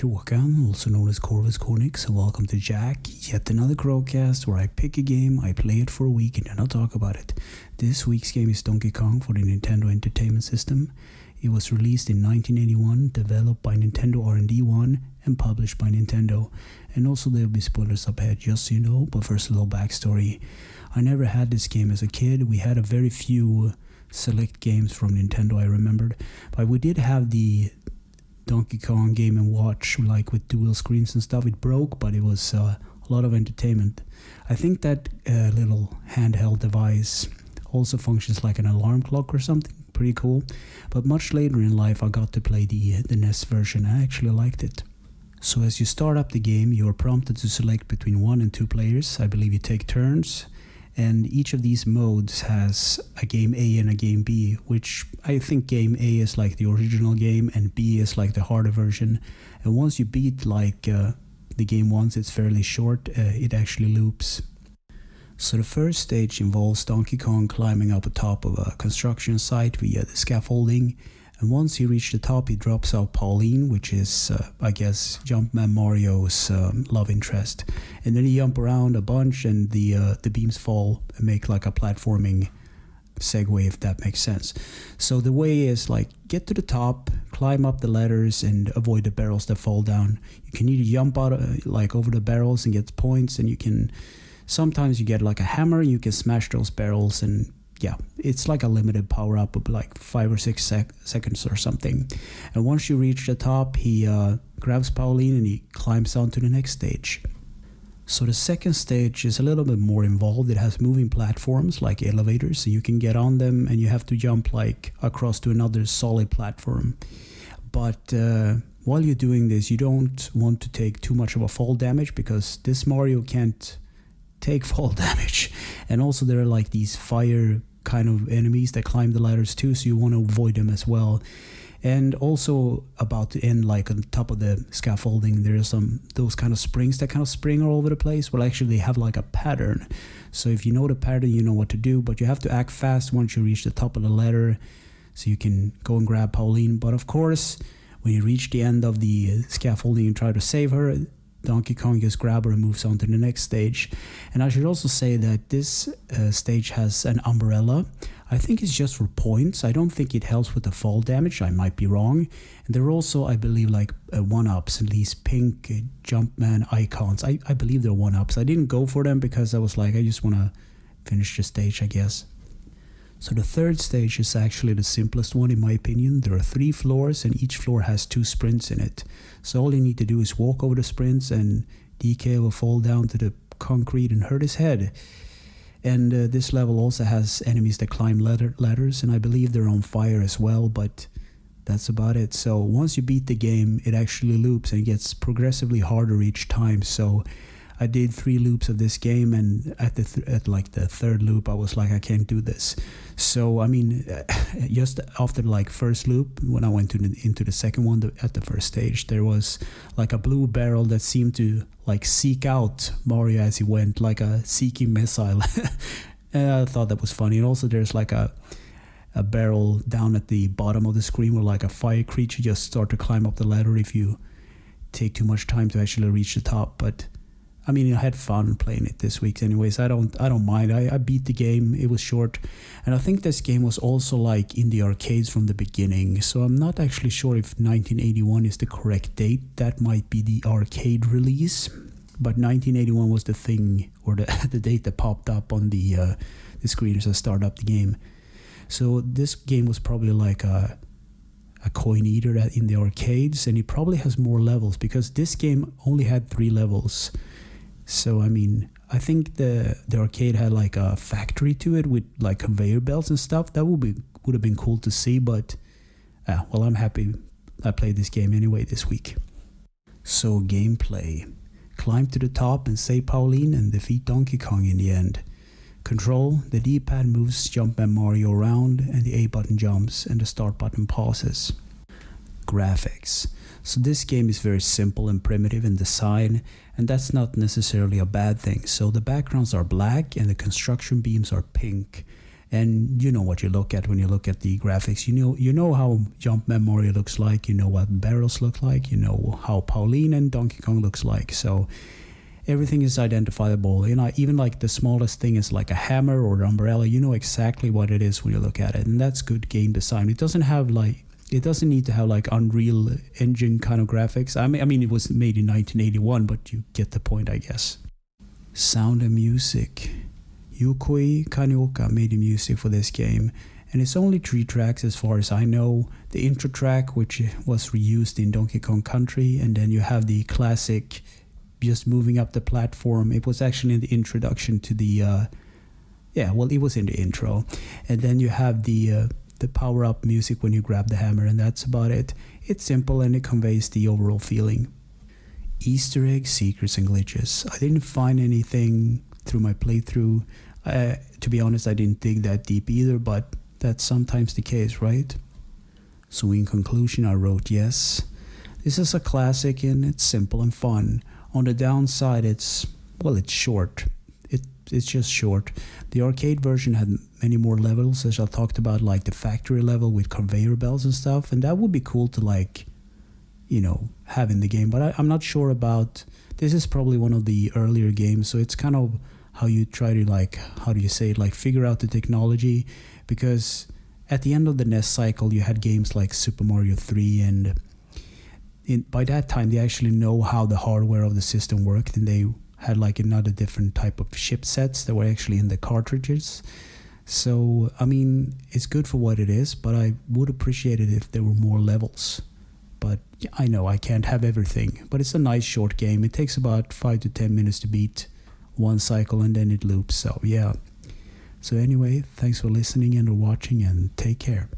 Kråkan, also known as Corvus Conix, and welcome to Yacc, yet another Kråkast where I pick a game, I play it for a week, and then I'll talk about it. This week's game is Donkey Kong for the Nintendo Entertainment System. It was released in 1981, developed by Nintendo R&D 1, and published by Nintendo. And also there will be spoilers up ahead, just so you know, but first a little backstory. I never had this game as a kid. We had a very few select games from Nintendo, I remembered. But we did have the Donkey Kong Game & Watch, like with dual screens and stuff. It broke, but it was a lot of entertainment. I think that little handheld device also functions like an alarm clock or something. Pretty cool. But much later in life I got to play the NES version. I actually liked it. So as you start up the game, you are prompted to select between 1 and 2 players. I believe you take turns. And each of these modes has a game A and a game B, which I think game A is like the original game and B is like the harder version. And once you beat like the game once, it's fairly short, it actually loops. So the first stage involves Donkey Kong climbing up the top of a construction site via the scaffolding. And once he reaches the top, he drops out Pauline, which is, I guess, Jumpman Mario's love interest. And then he jump around a bunch and the beams fall and make like a platforming segue, if that makes sense. So the way is like, get to the top, climb up the ladders and avoid the barrels that fall down. You can either jump out like over the barrels and get points, and you can, sometimes you get like a hammer, you can smash those barrels, and yeah, it's like a limited power up of like 5 or 6 seconds or something. And once you reach the top, he grabs Pauline and he climbs on to the next stage. So the second stage is a little bit more involved. It has moving platforms like elevators, so you can get on them and you have to jump like across to another solid platform. But while you're doing this, you don't want to take too much of a fall damage, because this Mario can't take fall damage. And also there are like these fire kind of enemies that climb the ladders too, so you want to avoid them as well. And also about to end, like on top of the scaffolding, there's some those kind of springs that kind of spring all over the place. Well, actually they have like a pattern, so if you know the pattern, you know what to do, but you have to act fast once you reach the top of the ladder so you can go and grab Pauline. But of course, when you reach the end of the scaffolding and try to save her, Donkey Kong just grabs her and moves on to the next stage. And I should also say that this stage has an umbrella. I think it's just for points. I don't think it helps with the fall damage. I might be wrong. And there are also, I believe, like 1-ups, at least pink Jumpman icons. I believe they're 1-ups. I didn't go for them because I was like, I just want to finish the stage, I guess. So the third stage is actually the simplest one in my opinion. There are 3 floors and each floor has 2 sprints in it. So all you need to do is walk over the sprints and DK will fall down to the concrete and hurt his head. And this level also has enemies that climb ladders, and I believe they're on fire as well, but that's about it. So once you beat the game, it actually loops and gets progressively harder each time. So I did 3 loops of this game, and at like the third loop I was like, I can't do this. So I mean, just after like first loop, when I went into the second one, at the first stage, there was like a blue barrel that seemed to like seek out Mario as he went, like a seeking missile. And I thought that was funny. And also there's like a barrel down at the bottom of the screen where like a fire creature just start to climb up the ladder if you take too much time to actually reach the top. But I mean, I had fun playing it this week anyways. I don't mind. I beat the game. It was short. And I think this game was also like in the arcades from the beginning. So I'm not actually sure if 1981 is the correct date. That might be the arcade release. But 1981 was the thing, or the date that popped up on the screen as I started up the game. So this game was probably like a coin eater in the arcades. And it probably has more levels, because this game only had 3 levels. So I mean, I think the arcade had like a factory to it with like conveyor belts and stuff. That would have been cool to see, but well, I'm happy I played this game anyway this week. So gameplay. Climb to the top and save Pauline and defeat Donkey Kong in the end. Control. The D-pad moves Jumpman Mario around, and the A button jumps and the start button pauses. Graphics. So this game is very simple and primitive in design, and that's not necessarily a bad thing. So the backgrounds are black and the construction beams are pink. And you know what you look at when you look at the graphics. You know how Jumpman Mario looks like. You know what barrels look like. You know how Pauline and Donkey Kong looks like. So everything is identifiable. You know, even like the smallest thing is like a hammer or an umbrella. You know exactly what it is when you look at it, and that's good game design. It doesn't need to have like Unreal Engine kind of graphics. I mean, it was made in 1981, but you get the point, I guess. Sound and music. Yukoi Kanioka made the music for this game, and it's only 3 tracks as far as I know. The intro track, which was reused in Donkey Kong Country, and then you have the classic just moving up the platform. It was actually in the introduction to the it was in the intro. And then you have the power-up music when you grab the hammer, and that's about it. It's simple and it conveys the overall feeling. Easter eggs, secrets, and glitches. I didn't find anything through my playthrough. To be honest, I didn't dig that deep either, but that's sometimes the case, right? So in conclusion, I wrote yes. This is a classic and it's simple and fun. On the downside, it's short. It's just short. The arcade version had many more levels, as I talked about, like the factory level with conveyor belts and stuff, and that would be cool to have in the game. But I'm not sure about. This is probably one of the earlier games, so it's kind of how you try to figure out the technology, because at the end of the NES cycle you had games like Super Mario 3, and by that time they actually know how the hardware of the system worked, and they had like another different type of chipsets that were actually in the cartridges. So I mean, it's good for what it is, but I would appreciate it if there were more levels. But I know I can't have everything, but it's a nice short game. It takes about 5 to 10 minutes to beat one cycle, and then it loops. So yeah. So anyway, thanks for listening and watching, and take care.